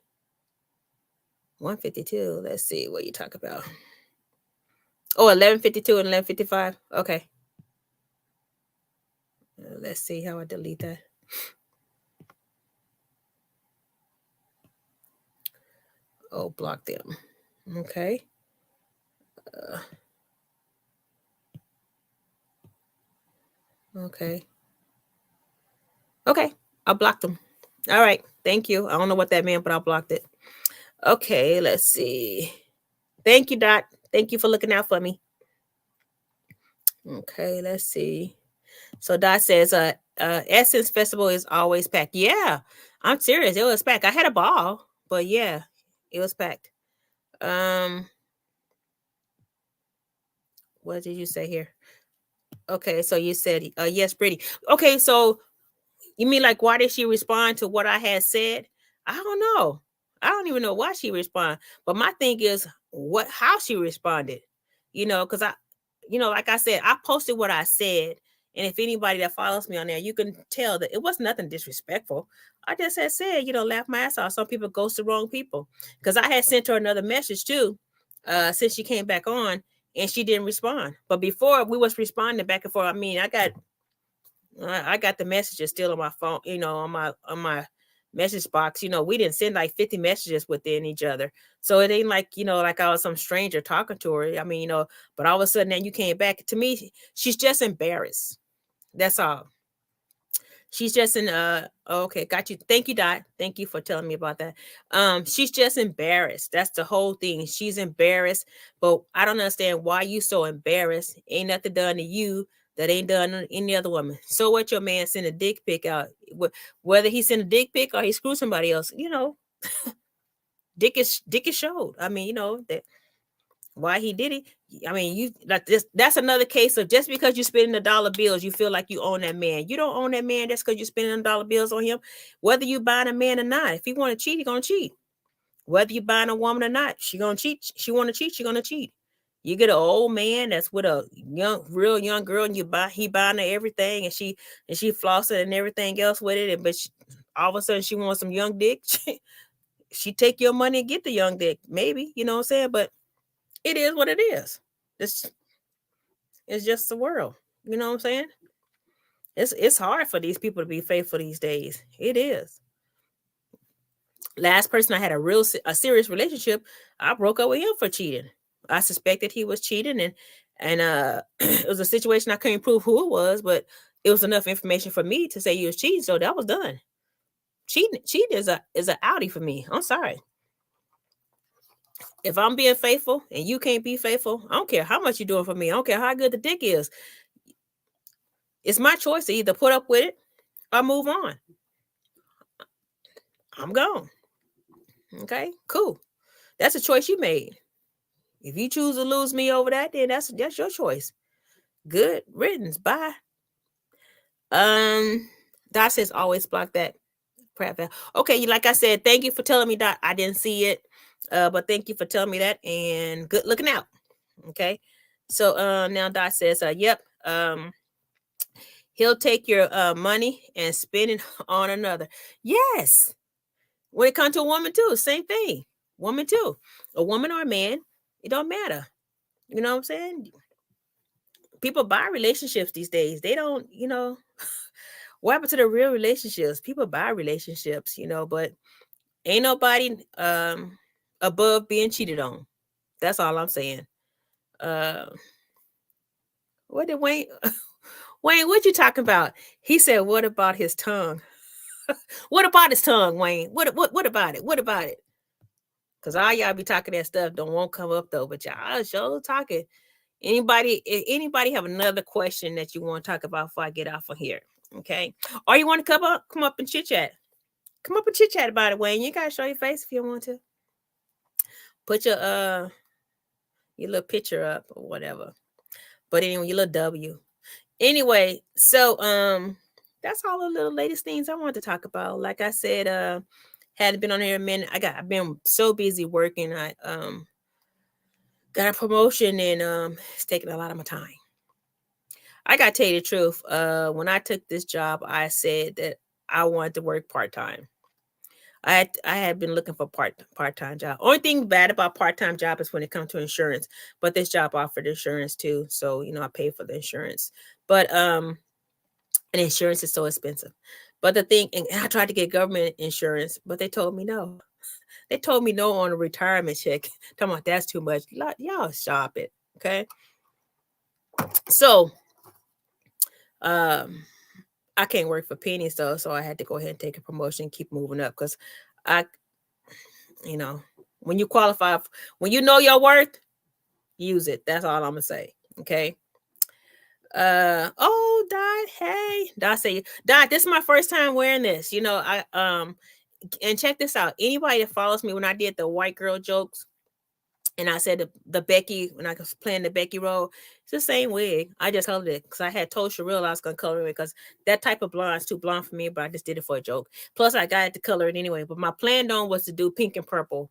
152. Let's see what you talk about. Oh, 1152 and 1155. Okay. Let's see how I delete that. Oh, block them. Okay. Okay. Okay. I blocked them. All right. Thank you. I don't know what that meant, but I blocked it. Okay. Let's see. Thank you, Dot. Thank you for looking out for me. Okay. Let's see. So Dot says, Essence Festival is always packed. Yeah, I'm serious. It was packed. I had a ball, but yeah, it was packed. Um, what did you say here? Okay, so you said yes, pretty. Okay, so you mean like why did she respond to what I had said? I don't know. I don't even know why she responded. But my thing is what how she responded. Because like I said, I posted what I said. And if anybody that follows me on there, you can tell that it was nothing disrespectful. I just had said, laugh my ass off. Some people ghost the wrong people. Because I had sent her another message too, since she came back on and she didn't respond. But before we was responding back and forth, I mean, I got the messages still on my phone, on my message box. We didn't send like 50 messages within each other. So it ain't like, like I was some stranger talking to her. I mean, but all of a sudden then you came back. To me, she's just embarrassed. That's all. She's just in okay, got you. Thank you, Dot. Thank you for telling me about that. She's just embarrassed. That's the whole thing. She's embarrassed, but I don't understand why you so embarrassed. Ain't nothing done to you that ain't done to any other woman. So what your man sent a dick pic out. Whether he sent a dick pic or he screwed somebody else, dick is showed. I mean, that why he did it. I mean, you like this. That's another case of just because you spending the dollar bills, you feel like you own that man. You don't own that man just because you're spending dollar bills on him. Whether you buying a man or not, if he want to cheat, he gonna cheat. Whether you buying a woman or not, she gonna cheat. She want to cheat, she gonna cheat. You get an old man that's with a real young girl, and he buying her everything, and she flossing and everything else with it, but all of a sudden she wants some young dick. She take your money and get the young dick, maybe, you know what I'm saying? But it is what it is. This is just the world. You know what I'm saying? It's hard for these people to be faithful these days. It is. Last person I had a serious relationship, I broke up with him for cheating. I suspected he was cheating, and it was a situation I couldn't prove who it was, but it was enough information for me to say he was cheating, so that was done. Cheating is a outie for me. I'm sorry. If I'm being faithful and you can't be faithful, I don't care how much you're doing for me. I don't care how good the dick is. It's my choice to either put up with it or move on. I'm gone. Okay, cool. That's a choice you made. If you choose to lose me over that, then that's your choice. Good riddance. Bye. Um, Dot says always block that crap out. Okay, like I said, thank you for telling me, Dot. I didn't see it. But thank you for telling me that, and good looking out. Okay. So now Dot says, yep. He'll take your money and spend it on another. Yes. When it comes to a woman too, same thing. Woman too. A woman or a man, it don't matter. You know what I'm saying? People buy relationships these days. They don't, what happened to the real relationships? People buy relationships, but ain't nobody above being cheated on. That's all I'm saying. Uh what did Wayne Wayne, what you talking about? He said, what about his tongue? What about his tongue, Wayne? What about it? What about it? Because all y'all be talking that stuff won't come up though, but y'all sure talking. Anybody have another question that you want to talk about before I get off of here? Okay. Or you want to come up and chit chat. Come up and chit chat about it, Wayne. You gotta show your face if you want to. Put your little picture up or whatever. But anyway, your little W. Anyway, so that's all the little latest things I wanted to talk about. Like I said, hadn't been on here a minute. I've been so busy working. I got a promotion and it's taking a lot of my time. I gotta tell you the truth. When I took this job, I said that I wanted to work part-time. I had been looking for part-time job. Only thing bad about part-time job is when it comes to insurance. But this job offered insurance too. So, I pay for the insurance. But and insurance is so expensive. But the thing, and I tried to get government insurance, but they told me no. They told me no on a retirement check. Talking about that's too much. Y'all shop it. Okay. So I can't work for pennies though, so I had to go ahead and take a promotion and keep moving up because I, when you qualify, when you know your worth, use it. That's all I'm gonna say. Okay. Oh, Dot, hey. Dot say, Dot, this is my first time wearing this. And check this out. Anybody that follows me when I did the white girl jokes, and I said the Becky, when I was playing the Becky role, it's the same wig. I just colored it because I had told Sherelle I was gonna color it because that type of blonde is too blonde for me, but I just did it for a joke. Plus, I got it to color it anyway. But my plan on was to do pink and purple.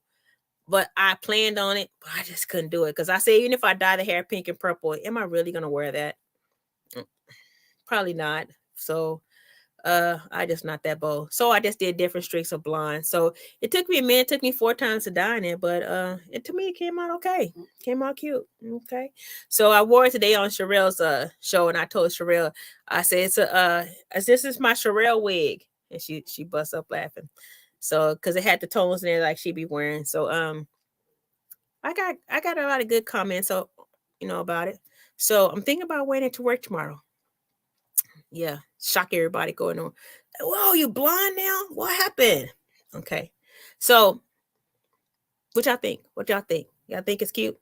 But I planned on it, but I just couldn't do it because I said even if I dye the hair pink and purple, am I really gonna wear that? Probably not. So I just not that bold. So I just did different streaks of blonde. So it took me a minute, it took me 4 times to dye it, but it to me it came out okay. Came out cute. Okay. So I wore it today on Sherelle's show, and I told Sherelle, I said it's this is my Sherelle wig. And she busts up laughing. So because it had the tones in there like she be wearing. So I got a lot of good comments about it. So I'm thinking about wearing it to work tomorrow. Yeah, shock everybody going on. Whoa, you blind now? What happened? Okay. So what y'all think? What y'all think? Y'all think it's cute?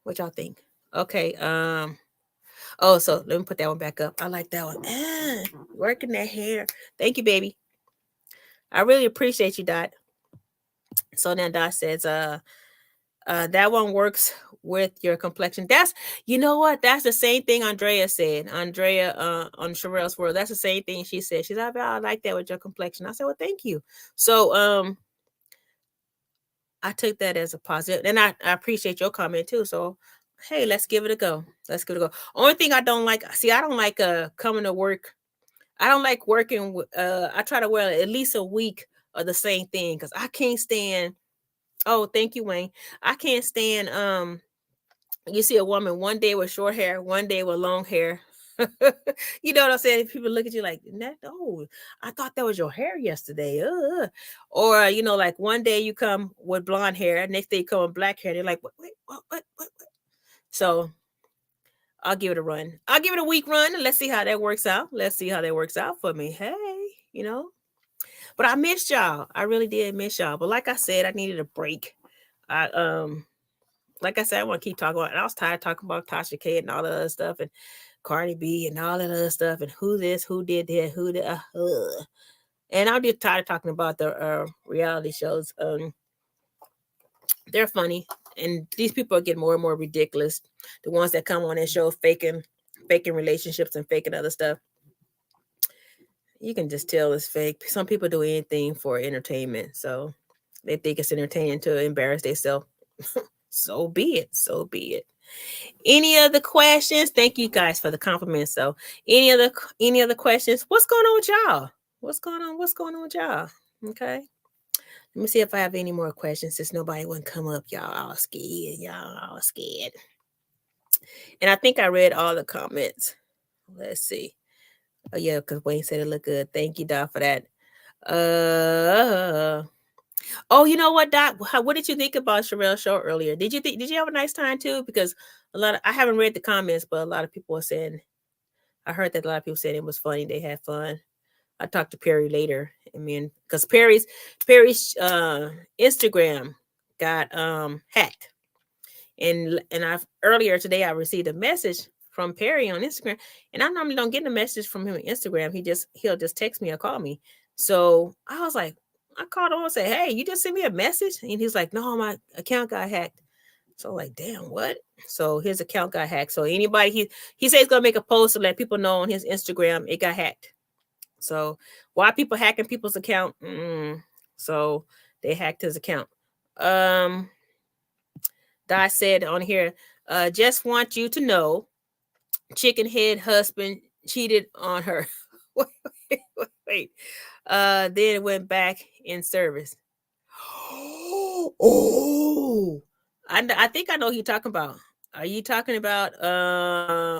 What y'all think? Okay. Oh, so let me put that one back up. I like that one. Working that hair. Thank you, baby. I really appreciate you, Dot. So then Dot says, that one works with your complexion. That's, you know what? That's the same thing Andrea said. Andrea on Sherelle's World. That's the same thing she said. She's like, I like that with your complexion. I said, well, thank you. So I took that as a positive, and I appreciate your comment too. So hey, let's give it a go. Let's give it a go. Only thing I don't like, I don't like coming to work. I don't like working. I try to wear at least a week of the same thing because I can't stand. Oh, thank you, Wayne. I can't stand you see a woman one day with short hair, one day with long hair. You know what I'm saying? People look at you like, oh, I thought that was your hair yesterday. Or, like one day you come with blonde hair, next day you come with black hair. They're like, wait, what? So I'll give it a run. I'll give it a week run and let's see how that works out. Let's see how that works out for me. Hey, but I missed y'all. I really did miss y'all. But like I said, I needed a break. Like I said, I want to keep talking about it. I was tired of talking about Tasha K and all the other stuff and Cardi B and all that other stuff and who this, who did that, who did and I'm just tired of talking about the reality shows. They're funny, and these people are getting more and more ridiculous. The ones that come on that show faking relationships and faking other stuff. You can just tell it's fake. Some people do anything for entertainment, so they think it's entertaining to embarrass themselves. So be it. So be it. Any other questions? Thank you guys for the compliments. So, any other questions? What's going on with y'all? What's going on? What's going on with y'all? Okay. Let me see if I have any more questions since nobody wouldn't come up. Y'all all scared. Y'all all scared. And I think I read all the comments. Let's see. Oh yeah, because Wayne said it looked good. Thank you, Doc, for that. Oh, you know what, Doc? What did you think about Sherelle's show earlier? Did you have a nice time too? Because I haven't read the comments, but a lot of people are saying, I heard that a lot of people said it was funny. They had fun. I talked to Perry later. I mean, because Perry's Instagram got hacked. And I earlier today I received a message from Perry on Instagram, and I normally don't get a message from him on Instagram. He'll just text me or call me. So I was like, I called him and said, "Hey, you just sent me a message?" And he's like, "No, my account got hacked." So like, damn, what? So his account got hacked. So anybody he says he's gonna make a post to let people know on his Instagram it got hacked. So why people hacking people's account? So they hacked his account. Di said on here, just want you to know, chicken head husband cheated on her. wait. Then went back in service. Oh, I think I know who you're talking about. Are you talking about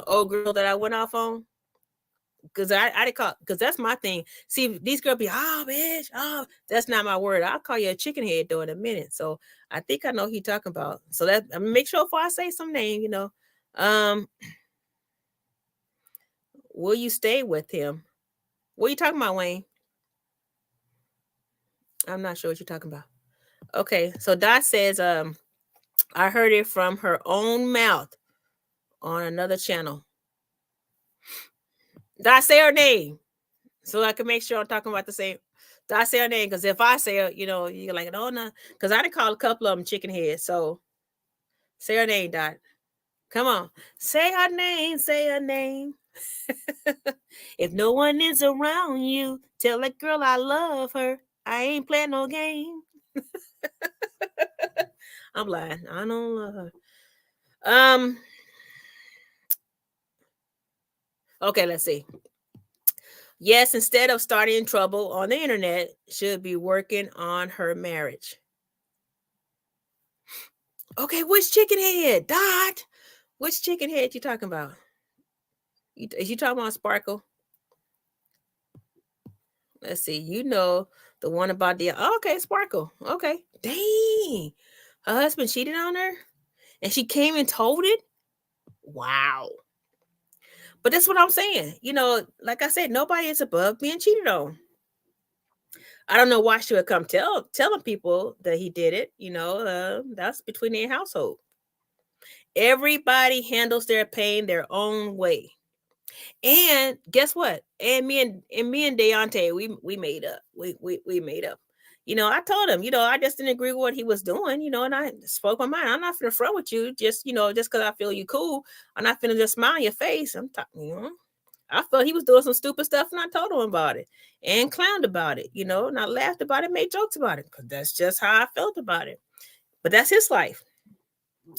old girl that I went off on? Because I call, because that's my thing. See, these girls be, oh bitch, oh, that's not my word. I'll call you a chicken head though in a minute. So I think I know who you're talking about. So that make sure before I say some name, will you stay with him? What are you talking about, Wayne? I'm not sure what you're talking about. Okay, so Dot says, I heard it from her own mouth on another channel. Did I say her name? So I can make sure I'm talking about the same. Did I say her name? Because if I say her, you're like, oh no. Because I done call a couple of them chicken heads. So say her name, Dot. Come on. Say her name. Say her name. If no one is around you, tell that girl I love her. I ain't playing no game. I'm lying. I don't love her. Okay, let's see. Yes, instead of starting trouble on the internet, should be working on her marriage. Okay, which chicken head? Dot. Which chicken head you talking about? Is you talking about Sparkle? Let's see. The one about the okay, Sparkle. Okay. Dang. Her husband cheated on her? And she came and told it? Wow. But that's what I'm saying. Like I said, nobody is above being cheated on. I don't know why she would come telling people that he did it. That's between their household. Everybody handles their pain their own way. And guess what? And me and Deontay, we made up. We made up. I told him, I just didn't agree with what he was doing, and I spoke my mind. I'm not gonna front with you, just just because I feel you cool. I'm not gonna just smile in your face. I'm talking, I felt he was doing some stupid stuff, and I told him about it and clowned about it, and I laughed about it, made jokes about it, because that's just how I felt about it. But that's his life.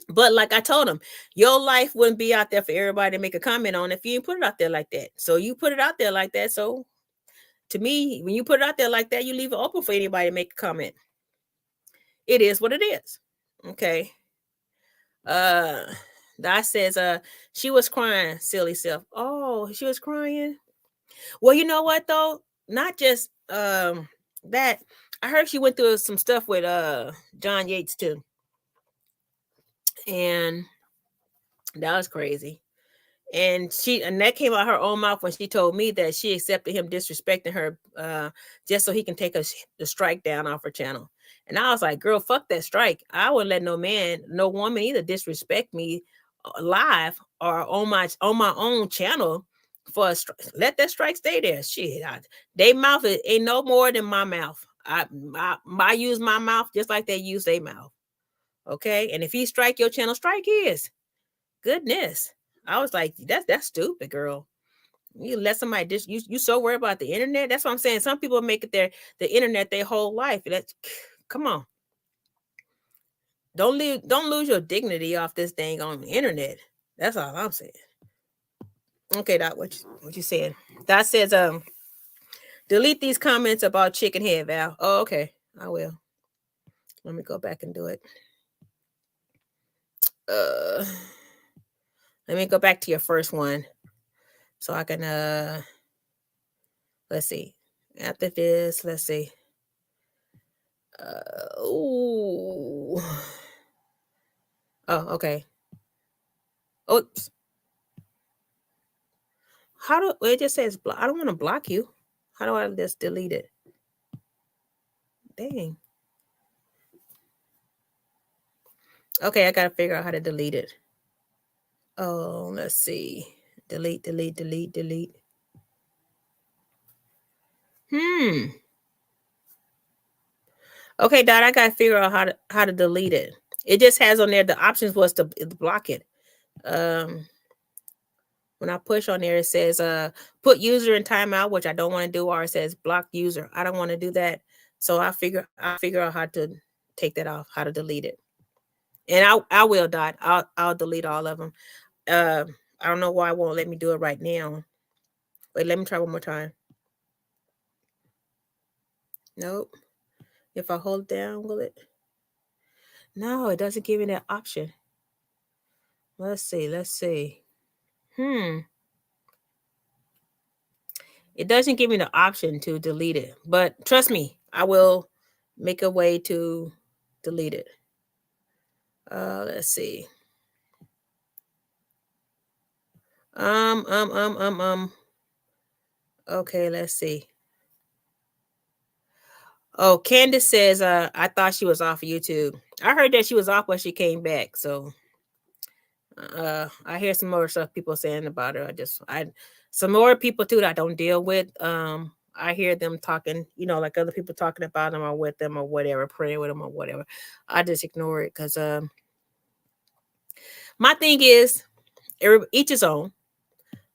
But like I told him, your life wouldn't be out there for everybody to make a comment on if you didn't put it out there like that. So you put it out there like that. So to me, when you put it out there like that, you leave it open for anybody to make a comment. It is what it is. Okay. That says she was crying, silly self. Oh, she was crying. Well, you know what though? Not just that. I heard she went through some stuff with John Yates too. And that was crazy. And that came out her own mouth when she told me that she accepted him disrespecting her just so he can take the strike down off her channel. And I was like, girl, fuck that strike. I wouldn't let no man, no woman either disrespect me live or on my own channel for let that strike stay there. Shit, they mouth ain't no more than my mouth. I use my mouth just like they use their mouth. Okay, and if he strike your channel, strike his. Goodness. I was like, that's stupid, girl. You let somebody you so worried about the internet. That's what I'm saying. Some people make it the internet their whole life. Come on. Don't lose your dignity off this thing on the internet. That's all I'm saying. Okay, Doc, what you saying? That says delete these comments about chicken head, Val. Oh, okay. I will. Let me go back and do it. Let me go back to your first one. So I can let's see. After this, let's see. Oh, okay. Oops. It just says block? I don't want to block you. How do I just delete it? Dang. Okay, I gotta figure out how to delete it. Oh, let's see. Delete. Okay, Dad, I gotta figure out how to delete it. It just has on there the options was to block it. When I push on there, it says put user in timeout, which I don't want to do, or it says block user. I don't want to do that. So I'll figure out how to take that off, how to delete it. And I will, Dot. I'll delete all of them. I don't know why it won't let me do it right now. Wait, let me try one more time. Nope. If I hold down, will it? No, it doesn't give me that option. Let's see. It doesn't give me the option to delete it. But trust me, I will make a way to delete it. Let's see. Okay, let's see. Oh, Candace says, I thought she was off of YouTube. I heard that she was off, but she came back. So I hear some more stuff people saying about her. Some more people too that I don't deal with. I hear them talking, like other people talking about them or with them or whatever, praying with them or whatever. I just ignore it because my thing is each his own.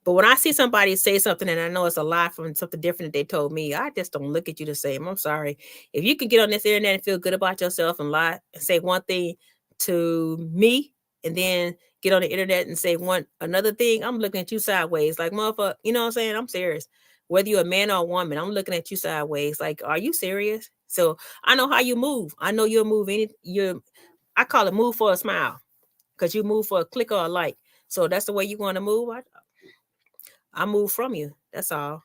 But when I see somebody say something and I know it's a lie from something different that they told me, I just don't look at you the same. I'm sorry. If you can get on this internet and feel good about yourself and lie and say one thing to me and then get on the internet and say another thing, I'm looking at you sideways. Like, motherfucker, you know what I'm saying? I'm serious. Whether you're a man or a woman, I'm looking at you sideways. Like, are you serious? So I know how you move. I know you'll move I call it move for a smile. Because you move for a click or a like. So that's the way you want to move. I move from you. That's all.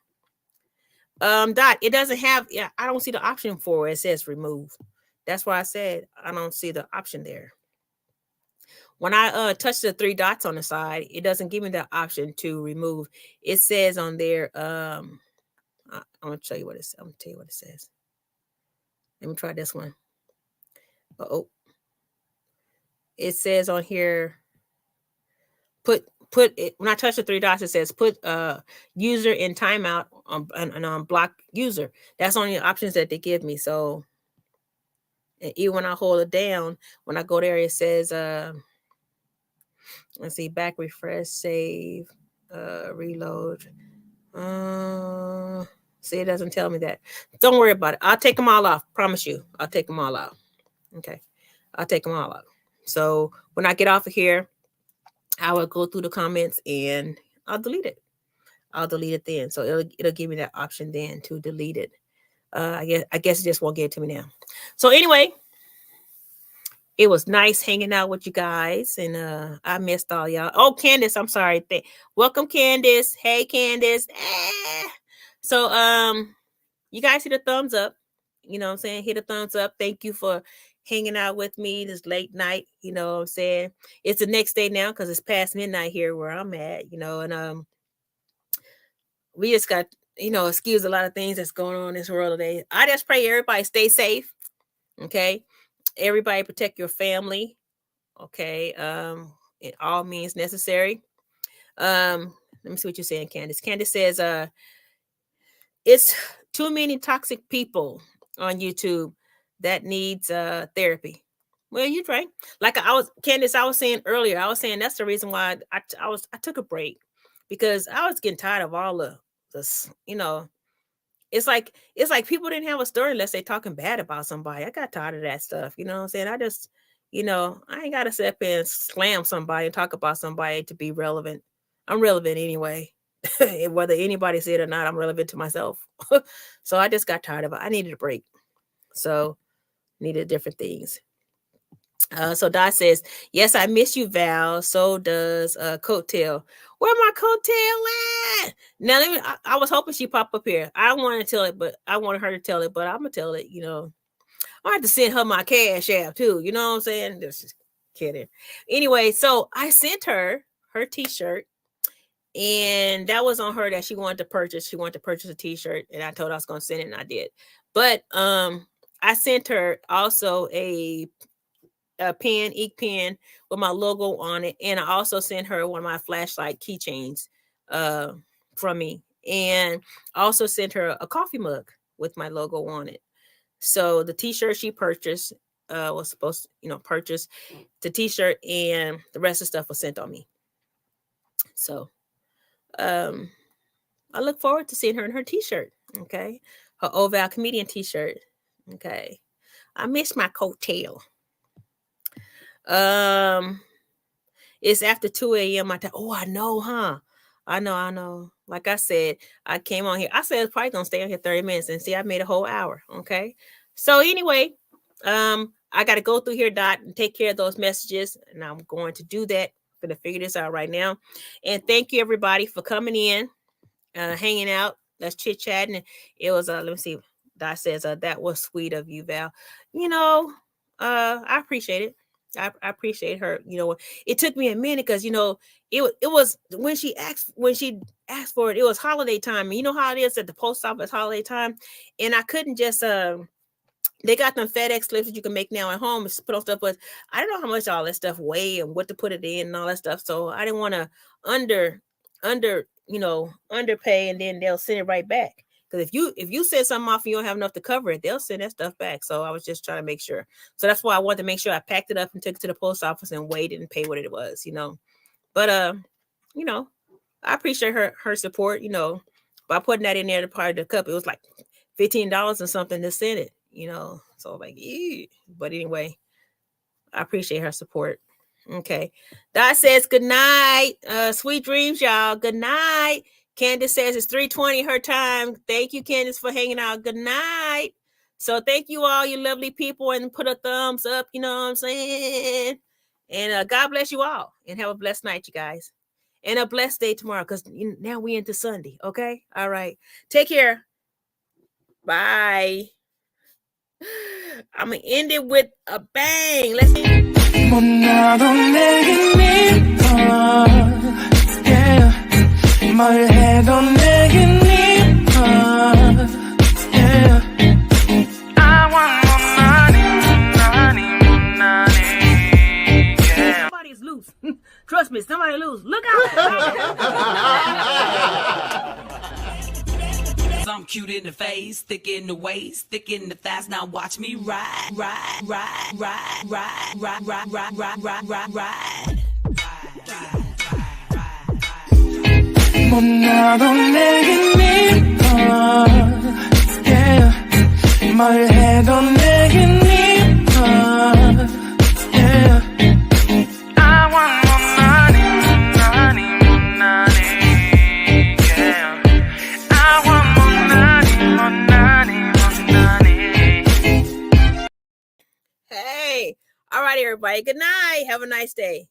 Dot, it doesn't have, yeah, I don't see the option for it. It says remove. That's why I said I don't see the option there. When I touch the three dots on the side, it doesn't give me the option to remove. It says on there, I'm gonna show you what I'm gonna tell you what it says. Let me try this one. Oh, it says on here, put it, when I touch the three dots, it says put user in timeout on block user. That's only the options that they give me. So even when I hold it down, when I go there, it says let's see, back, refresh, save, reload. See, it doesn't tell me that. Don't worry about it. I'll take them all off. Promise you. I'll take them all out. Okay. I'll take them all out. So when I get off of here, I will go through the comments and I'll delete it. I'll delete it then. So it'll give me that option then to delete it. I guess it just won't get it to me now. So anyway, it was nice hanging out with you guys, and I missed all y'all. Oh, Candace, I'm sorry. Welcome, Candace. Hey, Candace. So you guys hit a thumbs up. You know what I'm saying? Hit a thumbs up. Thank you for hanging out with me this late night. You know what I'm saying? It's the next day now because it's past midnight here where I'm at, and we just got, excuse a lot of things that's going on in this world today. I just pray everybody stay safe. Okay. Everybody protect your family. Okay. It all means necessary. Let me see what you're saying, Candace. Candace says, it's too many toxic people on YouTube that needs therapy. Well, you right. Like Candace, I was saying earlier, I was saying that's the reason why I took a break, because I was getting tired of all of this, it's like people didn't have a story unless they talking bad about somebody. I got tired of that stuff. You know what I'm saying? I just, I ain't gotta sit up and slam somebody and talk about somebody to be relevant. I'm relevant anyway. Whether anybody said it or not, I'm relevant to myself. So I just got tired of it. I needed a break. So needed different things. So Dot says, yes, I miss you, Val. So does Coattail. Where my Coattail at? Now I was hoping she pop up here. I don't want to tell it, but I wanted her to tell it, but I'm gonna tell it, I have to send her my cash app too. You know what I'm saying? Just kidding. Anyway, so I sent her t-shirt, and that was on her that she wanted to purchase. She wanted to purchase a t-shirt, and I told her I was gonna send it, and I did. But I sent her also a pen, ink pen with my logo on it, and I also sent her one of my flashlight keychains from me, and I also sent her a coffee mug with my logo on it. So the t-shirt she purchased was supposed to, purchase the t-shirt, and the rest of the stuff was sent on me. So I look forward to seeing her in her t-shirt. Okay, her Oh Val Comedian t-shirt. Okay, I miss my coattail. It's after 2 a.m. I know, huh? I know. Like I said, I came on here. I said it's probably gonna stay on here 30 minutes, and see, I made a whole hour. Okay. So anyway, I gotta go through here, Dot, and take care of those messages, and I'm going to do that. I'm gonna figure this out right now. And thank you everybody for coming in, hanging out. Let's chit-chatting. It was let me see. Dot says that was sweet of you, Val. I appreciate it. I appreciate her. It took me a minute because it was when she asked for it. It was holiday time, and you know how it is at the post office holiday time, and I couldn't just they got them FedEx slips that you can make now at home and put on stuff, but I don't know how much all that stuff weigh and what to put it in and all that stuff. So I didn't want to under underpay, and then they'll send it right back. Because if you send something off and you don't have enough to cover it, they'll send that stuff back. So I was just trying to make sure. So that's why I wanted to make sure I packed it up and took it to the post office and waited and paid what it was. But I appreciate her support. By putting that in there to part of the cup, it was like $15 or something to send it. So like, ew. But anyway, I appreciate her support. Okay. Dot says good night. Sweet dreams, y'all. Good night. Candace says it's 3:20 her time. Thank you, Candace, for hanging out. Good night. So thank you all, you lovely people, and put a thumbs up. You know what I'm saying? And God bless you all, and have a blessed night, you guys, and a blessed day tomorrow, because now we into Sunday. Okay. All right. Take care. Bye. I'm gonna end it with a bang. Let's. 말해도 내겐 yeah. I want more money, yeah. Somebody's loose. Trust me, somebody loose. Look out. I'm cute in the face, thick in the waist, thick in the thighs. Now watch me ride. 못나도 내겐 yeah. 말해도 내겐 yeah. I want more money, yeah. I want more money. Hey, all right, everybody. Good night. Have a nice day.